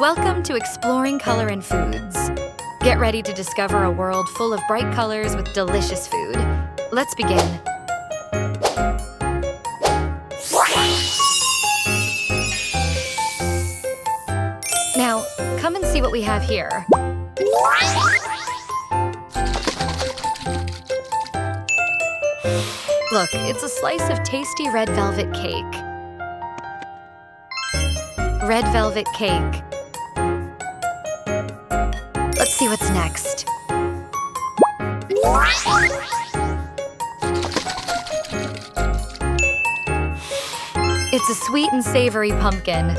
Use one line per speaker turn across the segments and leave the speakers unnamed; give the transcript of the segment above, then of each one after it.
Welcome to Exploring Color and Foods. Get ready to discover a world full of bright colors with delicious food. Let's begin. Now, come and see what we have here. Look, it's a slice of tasty red velvet cake. Red velvet cake. Let's see what's next. It's a sweet and savory pumpkin.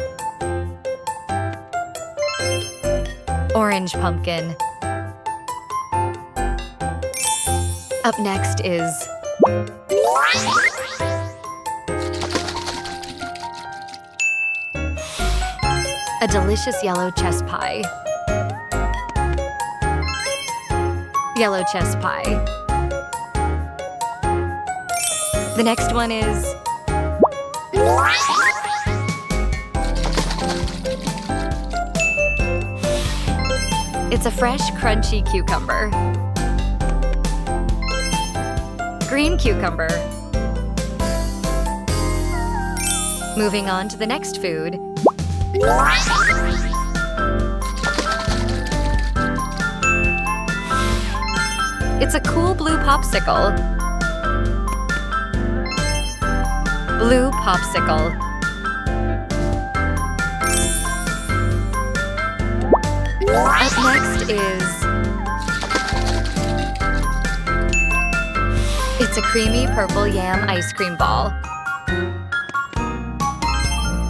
Orange pumpkin. Up next is a delicious yellow chess pie. Yellow chess pie. The next one is it's a fresh, crunchy cucumber. Green cucumber. Moving on to the next food. It's a cool blue popsicle. Blue popsicle. Up next is it's a creamy purple yam ice cream ball.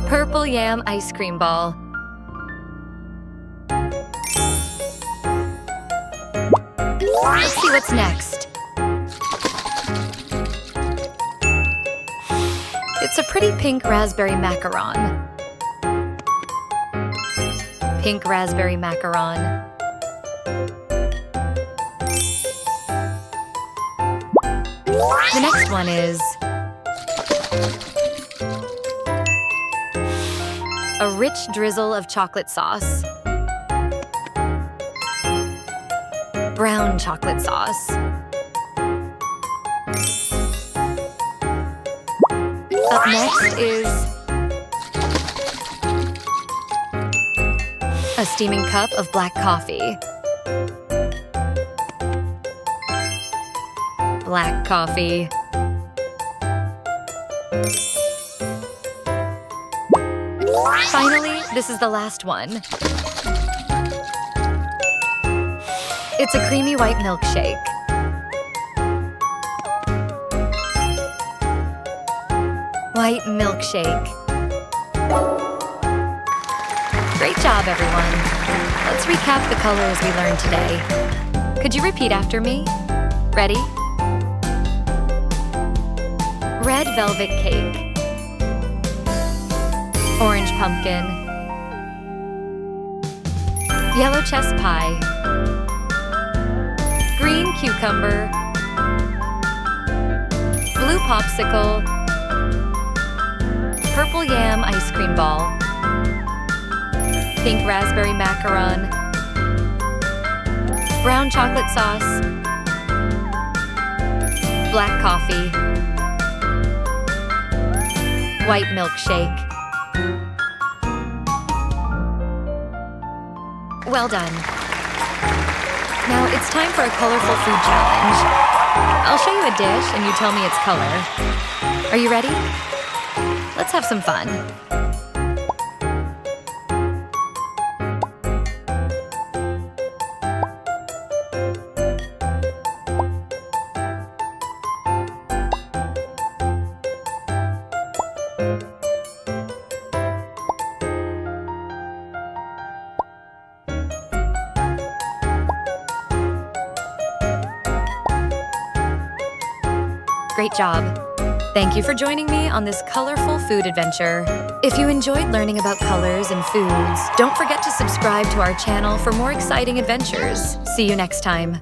Purple yam ice cream ball. Let's see what's next. It's a pretty pink raspberry macaron. Pink raspberry macaron. The next one is a rich drizzle of chocolate sauce. Brown chocolate sauce. Up next is a steaming cup of black coffee. Black coffee. Finally, this is the last one. It's a creamy white milkshake. White milkshake. Great job, everyone. Let's recap the colors we learned today. Could you repeat after me? Ready? Red velvet cake. Orange pumpkin. Yellow chess pie. Green cucumber. Blue popsicle. Purple yam ice cream ball. Pink raspberry macaron. Brown chocolate sauce. Black coffee. White milkshake. Well done. Now it's time for a colorful food challenge. I'll show you a dish and you tell me its color. Are you ready? Let's have some fun. Great job. Thank you for joining me on this colorful food adventure. If you enjoyed learning about colors and foods, don't forget to subscribe to our channel for more exciting adventures. See you next time.